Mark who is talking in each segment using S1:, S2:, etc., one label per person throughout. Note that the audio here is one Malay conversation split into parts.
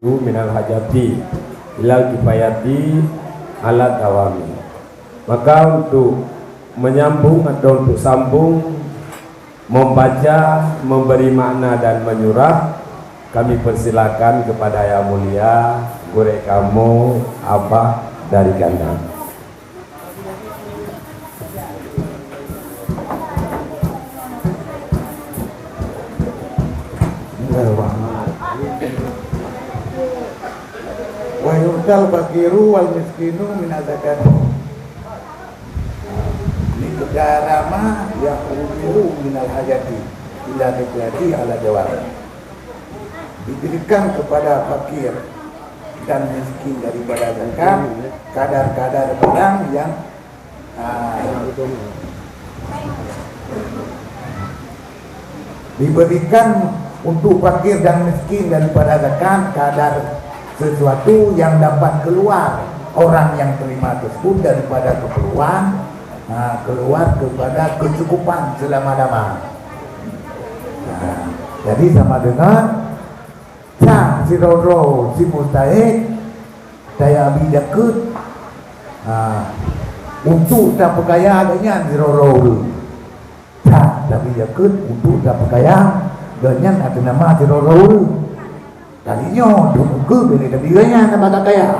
S1: minal hajati ilal kifayati ala dawami. Maka untuk menyambung atau untuk sambung, membaca, memberi makna dan menyurah, kami persilakan kepada Yang Mulia Guru Kamu Abah dari Gandang.
S2: Wa yurtal bakiru wal miskinu min azakati Niqdarama yaqubiru minal hajati ila niqlati ala jawab. Diberikan kepada fakir dan miskin daripada zakat kadar-kadar barang yang diberikan untuk fakir dan miskin daripada zakat kadar sesuatu yang dapat keluar orang yang terima tersebut daripada keperluan, keluar kepada kecukupan selama-lama. Jadi sama dengan si roro si mustahik daya bidakut untuk tak perkaya dengan si roro tapi yakut untuk tak perkaya dengan ada nama si roro tadinya dulu bila dia bilangnya nama tak kaya.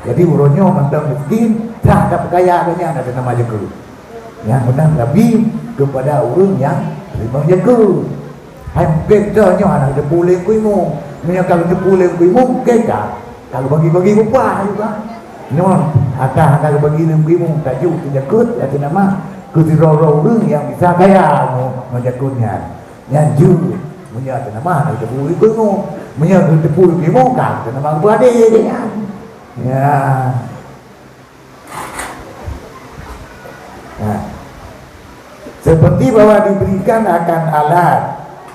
S2: Jadi uronyo mandang miskin tak perkaya dengan ada nama jaga. Yang menang lebih kepada urun yang terima jaga. Hampir dah anak dia boleh kuimu. Punya kalau dia boleh kuimu keka. Kalau bagi-bagi upah juga. Nyon akan kalau bagi kuimu tajuk jaga ada nama ketiroro urun yang bisa kaya menjakunya. Yang ju punya ada nama dia boleh kuimu. Punya dia boleh kuimu kan ada nama beradik dia. Ya. Nah. Seperti bahwa diberikan akan alat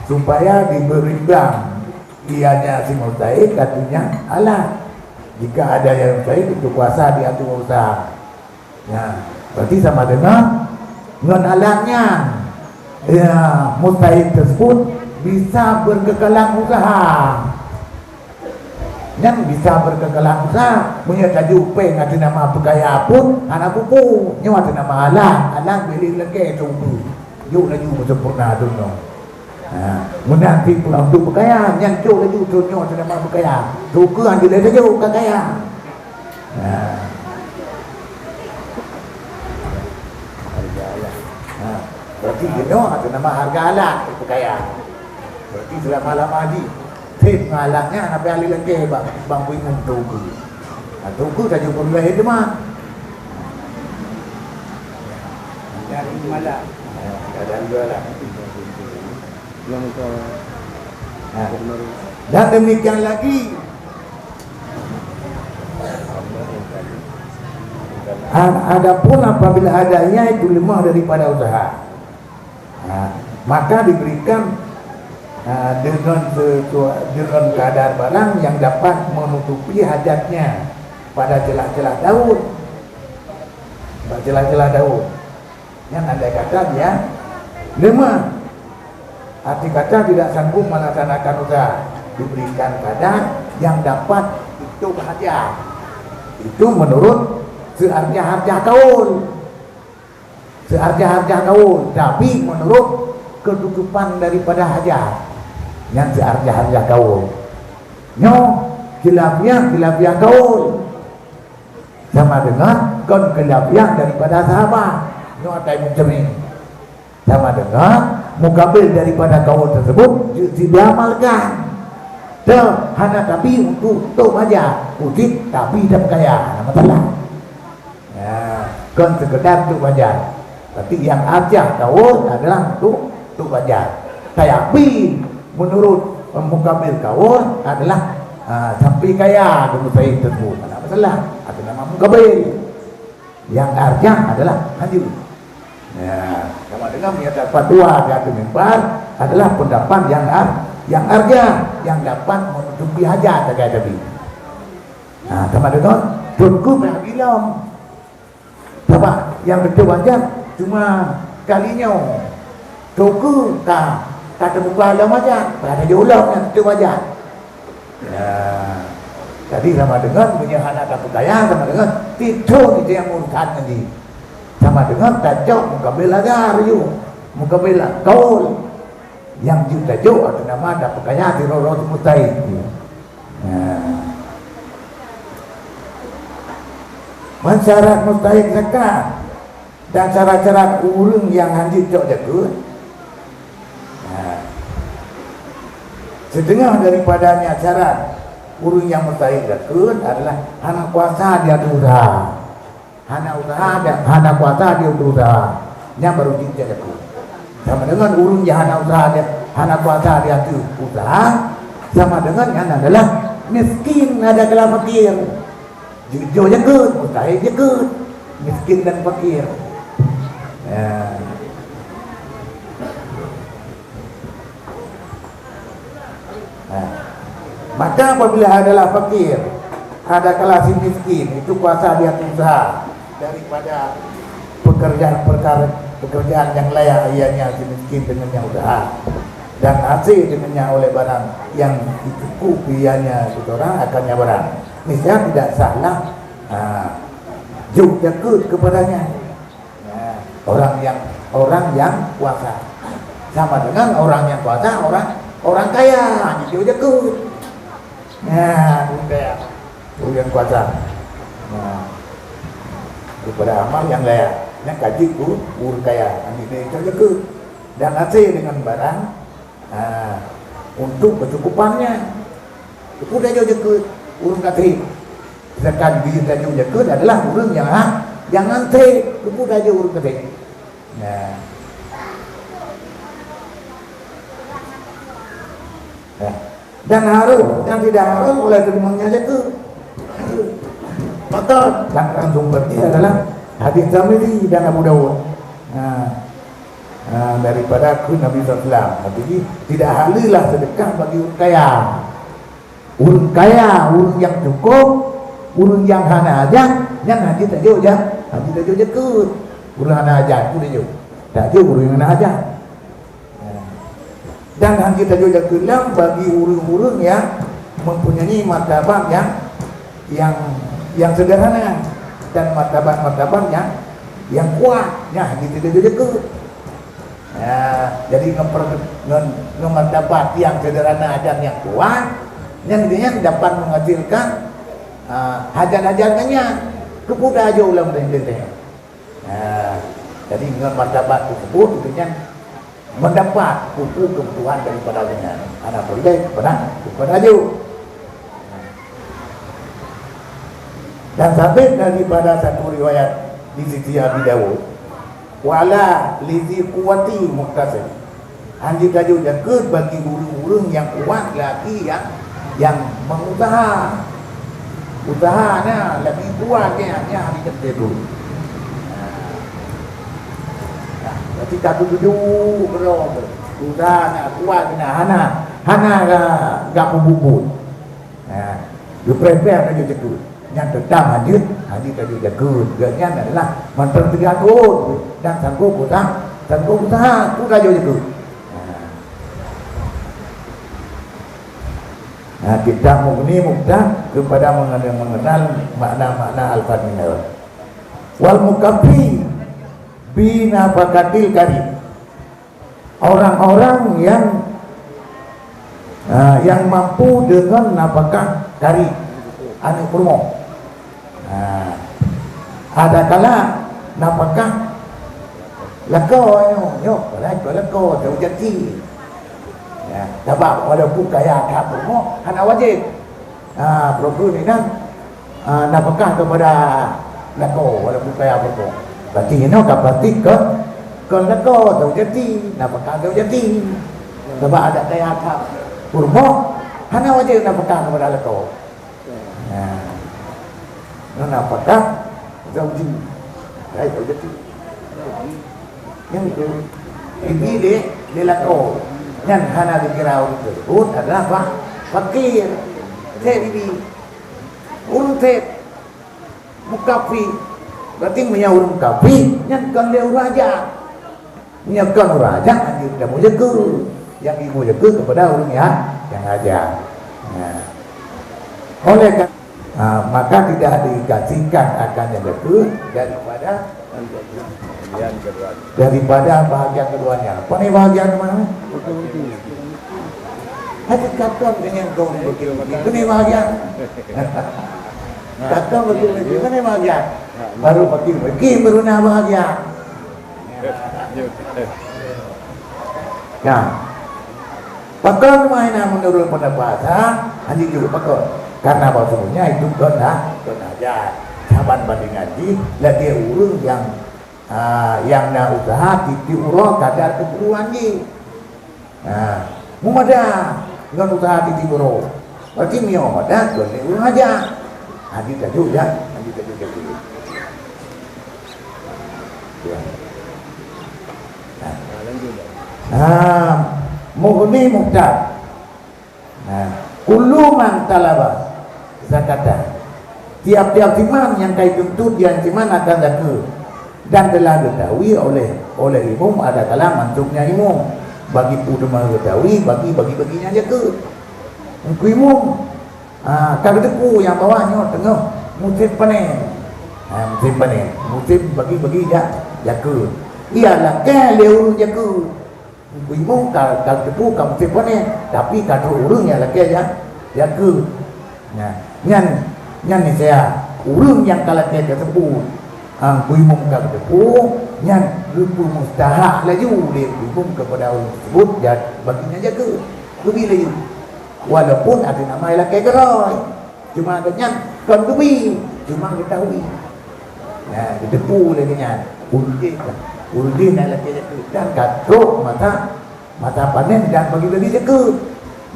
S2: supaya diberi bank, ianya si mustahik artinya alat. Jika ada yang mustahik itu kuasa diatur usaha. Ya, berarti sama dengan alatnya. Ya, mustahik tersebut bisa berkekalan usaha. Yang bisa berkekalan usaha punya tajuk peng ada nama berkaya pun anak pupu nyawa ada nama alang beli lagi tunggu yuk laju sempurna tu no. Menanti pulang tu berkaya yang cuk laju tunyo ada nama berkaya tu ke ambil lagi kaya. Berarti dia ada nama harga alat berkaya. Berarti selama-lama di malangnya nak beli lagi bang bingung tugu. Tugu saja perlu itu mah. Dari malam. Keadaan jualan. Dan demikian lagi adapun apabila adanya itu lemah daripada usaha, maka diberikan dengan kadar barang yang dapat menutupi hajatnya pada celah-celah daun. Pada celah-celah daun. Yang andai kata dia lemah, arti kata tidak sanggup melaksanakan usaha, diberikan kadar yang dapat itu hajat. Itu menurut seharga-harga kaul. Seharga-harga kaul, tapi menurut ketutupan daripada hajat. Yang seharga-harga kaul khilafiyah kaul sama dengan khilafiyah daripada sahabat ada macam ini sama dengan mukabil daripada kaul tersebut diamalkan hanya tapi untuk aja udik tapi tak kaya masalah sekedar untuk aja tapi yang aja kaul adalah untuk aja tapi menurut mukabil kaul adalah sampai kaya dengan saya tersebut tak masalah ada nama mukabil yang arjah adalah hadir. Sama dengan menyatakan fatwa di mimbar adalah pendapat yang arjah yang dapat menutupi hajat agak tadi. Sama dengan tunku bilang apa yang betul hajat cuma kalinya tunku tak ada muka alam aja, tak ada diulang yang itu aja. Ya, jadi sama dengan punya anak dapat kaya, sama dengan tidur itu yang urusan nanti, sama dengan tajok muka bela daryu, muka bela kaul, yang juta jo atau nama dapat kaya di roro mutai. Masyarakat mustahik zakat dan cara-cara urung yang hanjit jok jagut. Setengah daripadanya cara urung yang mustahik zakat adalah anak kuasa dia usaha, anak kuasa dia usaha, yang baru cinta jagut. Sama dengan urung yang anak usaha dia, anak kuasa dia usaha, sama dengan yang adalah miskin ada kelas fakir. Jujur jagut, mustahik jagut, miskin dan fakir. Maka apabila adalah fakir, ada kelas miskin, itu kuasa dia usaha daripada pekerjaan yang layak ianya si miskin dengan yang usaha dan hasil dengannya oleh barang yang dicukupi ianya orang akannya barang. Misalnya tidak salah jagut kepadanya orang yang kuasa, sama dengan orang yang kuasa orang kaya jagut. Yang kuasa daripada amal yang layak yang kaji urus kaya ini jagut dan hasil dengan barang untuk kecukupannya itu dah jagut urus katri. Sedangkan dia jagut adalah urus yang nanti itu dah urus katri. Dan harus yang tidak harus oleh terimanya jagut. Maka yang sumbernya adalah hadis Tirmidzi dan Abu Dawud. Daripada Nabi SAW. Jadi tidak halilah sedekah bagi orang kaya. Orang kaya, orang yang cukup, orang yang hana aja, yang haji tak jauh je, haji tak jauh jagut. Orang hana aja itu dia jauh, tak jauh orang yang hana aja. Dan haji tak jauh jagut lah bagi orang-orang yang mempunyai martabat yang sederhana dan martabat yang kuat, ya haji tak jauh jagut. Jadi martabat yang sederhana dan yang kuat yang intinya dapat menghasilkan hajat-hajatnya kepada aja ulang dan detail. Jadi dengan martabat tersebut intinya mendapat kebutuhan daripada dengan anak boleh kepada aja. Dan sabit daripada satu riwayat di sisi Abi Dawud, wala lizi kuwati muktasib. Anji kaju jagut bagi guru-guru yang kuat lagi yang mengusaha. Usahanya lebih kuat hanya hari itu. Jadi tak duduk berong. Usahanya kuat hana gak membubut. You prepare kaju jagut. Yang tetap hadir kaju jagut. Ganyan adalah mempertegagun dan sanggup usaha tu kaju jagut. Kita mugni mudah kepada mengenal makna-makna al-fadminah. Wal mukafi bina fakatil karib. Orang-orang yang mampu dengan nafkah karib, anu kurma. Ada kala nafkah lako lako jauh jati. Sebab walaupun kaya tak semua hanya wajib program ini kan nafkah kepada lako walaupun kaya semua. Berarti ini berarti ke lako jauh jati, nafkah jauh jati. Sebab ada kaya tak kurma hanya wajib nafkah kepada lako. Nafkah jauh jati. Yang itu ini dia lako. Yang hana dikira orang tersebut adalah apa? Fakir. Jadi urut mukafi. Berarti punya urut mukafi. Yang kan dia raja. Punya kan raja. Yang tidak mau jaga. Yang ibu jaga kepada orang yang raja. Oleh maka tidak digajikan akan yang kedua daripada bahagian keduanya. Apa nih bahagian mana? Hati kata dengan kau itu nih bahagian. Kata betul itu nih bahagian. Baru bagi baru nak bahagian. Nah, pakar mainan menurut pendapatan hanya juga pakar. Karena maksudnya itu kena aja sahabat banding ngaji lah dia urung yang nak usaha titi urang kadar keperluan ni mumada dengan usaha titi urang berarti mio ada boleh urang aja hadi tajuk ya mughni muqtad kullu man talaba zakatan. Tiap-tiap timam yang kait tuntut yang timan akan zakat dan telah diketahui oleh imam ada kalam mantuknya imam bagi pudema ketahui bagi-baginya zakat. Engkau imam kalau deku yang bawahnya tengah musim panen. Musim bagi-bagi zakat. Ialah kalau zakat. Engkau imam kalau deku kamu musim panen tapi kalau urungnya lagi zakat. Nah, nyan ni saya urang yang kalau kita tersebut kuimum ka tepu nyan lupa mustahak laju dia kuimum kepada orang tersebut dan baginya jaga lebih lagi walaupun ada nama lelaki gerai cuma ada nyan kan lebih cuma ketahui nah tepu lagi nyan urdi nak lelaki jaga dan katrok mata panen dan bagi-bagi jaga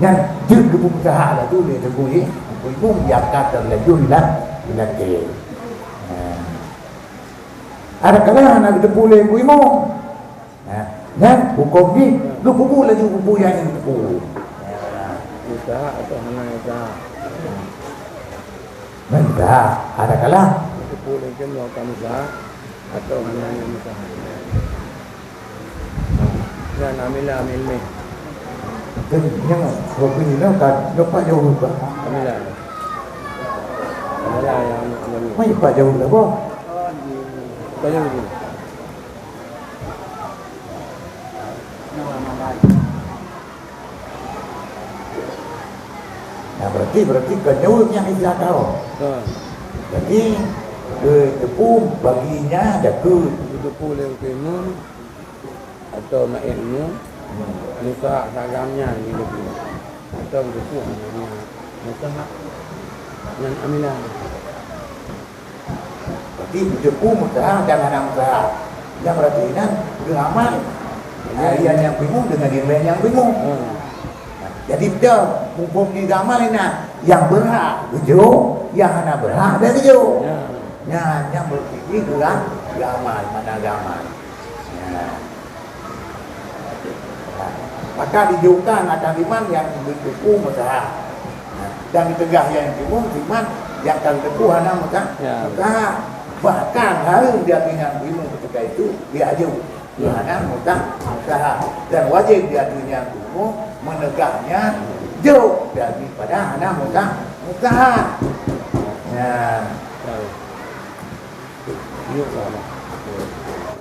S2: nyan jud lupa mustahak laju dia tepu ni kuimum yang kata laju lelaki ada kala nak tepu le kuimum dan hukum ni lu kubu laju kubu yang tepu
S3: usaha atau hanya usaha
S2: mentah ada kala
S3: tepu le kan melakukan usaha atau hanya usaha dan amil ni
S2: yang kopi ni kan dapat jauh juga
S3: amil yang
S2: mai pak jauh dah boh
S3: banyak ni
S2: nah berarti kenyunya istilah kau jadi tepu baginya jaga
S3: tepu le ilmu atau nak ilmu muka agamanya gitu atau tepu muka yang amilah
S2: berarti tepu mudah dan anak mudah yang berarti kan beramal yang bingung dengan diri yang bingung jadi dia mumpung di amal ini yang berhak kejo yang anak berhak dari kejo yang berpikir gerak amal mana amal maka dijukan akan iman yang bertepu mudah dan ditegah yang bingung iman yang akan tepu anak mudah bahkan harus dia dengan bingung ketika itu dia aju anak mudah dan wajib dia dunia bingung menegaknya jauh daripada anak mudah
S3: yuk sama